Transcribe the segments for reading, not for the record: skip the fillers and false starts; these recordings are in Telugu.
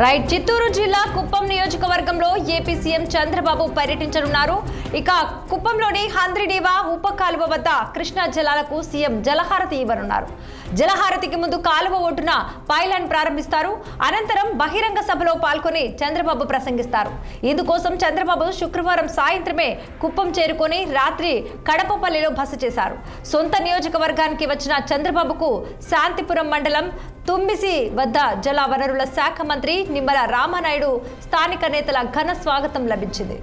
రైట్ చిత్తూరు జిల్లా కుప్పం నియోజకవర్గంలో ఏపీ సీఎం చంద్రబాబు పర్యటించనున్నారు. ఇక కుప్పంలోని హంద్రిడీవా ఉప కాలువ వద్ద కృష్ణా జలాలకు సీఎం జలహారతి ఇవ్వనున్నారు. జలహారతికి ముందు కాలువ ఒడ్డున పైలాన్ ప్రారంభిస్తారు. అనంతరం బహిరంగ సభలో పాల్గొని చంద్రబాబు ప్రసంగిస్తారు. ఇందుకోసం చంద్రబాబు శుక్రవారం సాయంత్రమే కుప్పం చేరుకొని రాత్రి కడపపల్లిలో బస చేశారు. సొంత నియోజకవర్గానికి వచ్చిన చంద్రబాబుకు శాంతిపురం మండలం తుంబిసి వద్ద జల వనరుల శాఖ మంత్రి నిమ్మల రామానాయుడు స్థానిక నేతల ఘన స్వాగతం లభించింది.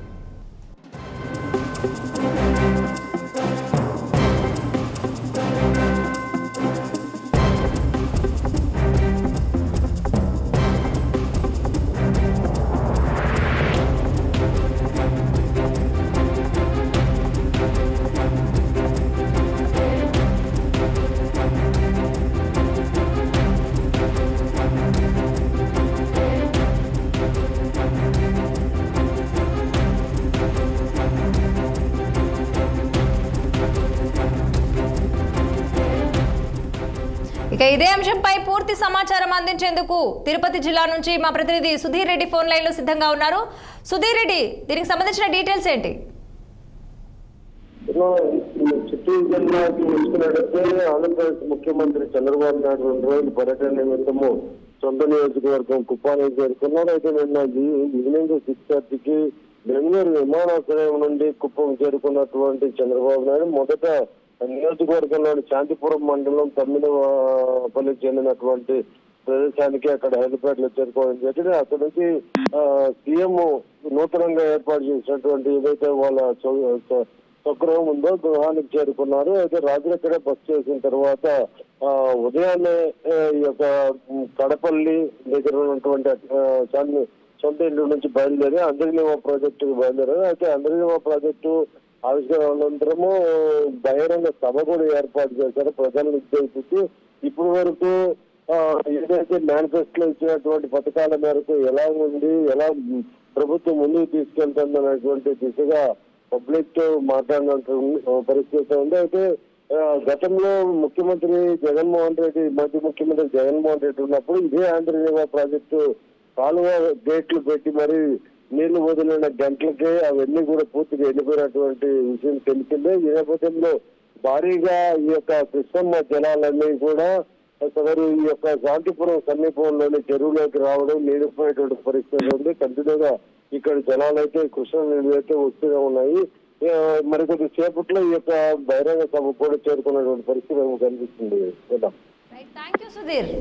ఇక ఇదే అంశంపై పూర్తి సమాచారం అందించేందుకు తిరుపతి జిల్లా నుంచి మా ప్రతినిధి సుధీర్ రెడ్డి ఫోన్ లైన్ లో సిద్ధంగా ఉన్నారు. సుధీర్ రెడ్డి, దీనికి సంబంధించిన డీటెయిల్స్ ఏంటి? చిత్తూరు జిల్లాకి చూసుకున్నట్లయితే ఆంధ్రప్రదేశ్ ముఖ్యమంత్రి చంద్రబాబు నాయుడు 2 రోజుల పర్యటన నిమిత్తము సొంత నియోజకవర్గం కుప్పానికి చేరుకున్నారు. అయితే నిన్న ఈవినింగ్ 6:30కి బెంగళూరు విమానాశ్రయం నుండి కుప్పం చేరుకున్నటువంటి చంద్రబాబు నాయుడు మొదట నియోజకవర్గంలోని శాంతిపురం మండలం తమ్మినపల్లికి చెందినటువంటి ప్రదేశానికి అక్కడ హెలిప్యాడ్ లో చేరుకోవడం జరిగింది. అక్కడ నుంచి సీఎం నూతనంగా ఏర్పాటు చేసినటువంటి ఏదైతే వాళ్ళ స్వగృహం ఉందో గృహానికి చేరుకున్నారు. అయితే రాత్రి అక్కడే బస్ చేసిన తర్వాత ఉదయాన్నే ఈ యొక్క కడపల్లి దగ్గర ఉన్నటువంటి సొంత ఇంటి నుంచి బయలుదేరి అంద్రినివా ప్రాజెక్టుకు బయలుదేరారు. అయితే అంద్రినివా ప్రాజెక్టు ఆవిష్కరణ అనంతరము బహిరంగ సభ కూడా ఏర్పాటు చేశారు ప్రజలను ఉద్దేశించి. ఇప్పటి వరకు ఏదైతే మేనిఫెస్టోలో ఇచ్చినటువంటి పథకాల మేరకు ఎలా ఉంది, ఎలా ప్రభుత్వం ముందుకు తీసుకెళ్తుంది అనేటువంటి దిశగా పబ్లిక్ తో మాట్లాడిన పరిస్థితి ఉంది. అయితే గతంలో ముఖ్యమంత్రి జగన్మోహన్ రెడ్డి, మాజీ ముఖ్యమంత్రి జగన్మోహన్ రెడ్డి ఉన్నప్పుడు ఇదే ఆంధ్రనివా ప్రాజెక్టు కాలువ గేట్లు పెట్టి మరి నీళ్లు వదిలిన గంటలకే అవన్నీ కూడా పూర్తిగా వెళ్ళిపోయినటువంటి విషయం తెలిసిందే. ఈ నేపథ్యంలో భారీగా ఈ యొక్క కృష్ణమ్మ జలాలన్నీ కూడా సదరు ఈ యొక్క శాంతిపురం సమీపంలోని చెరువులోకి రావడం, నీడిపోయేటువంటి పరిస్థితి ఉంది. కంటిన్యూగా ఇక్కడ జలాలు అయితే కృష్ణ నీళ్ళు అయితే వస్తూనే ఉన్నాయి. మరికొద్ది సేపట్లో ఈ యొక్క బహిరంగ సభ కూడా చేరుకున్నటువంటి పరిస్థితి కనిపిస్తుంది. Thank you Sudheer.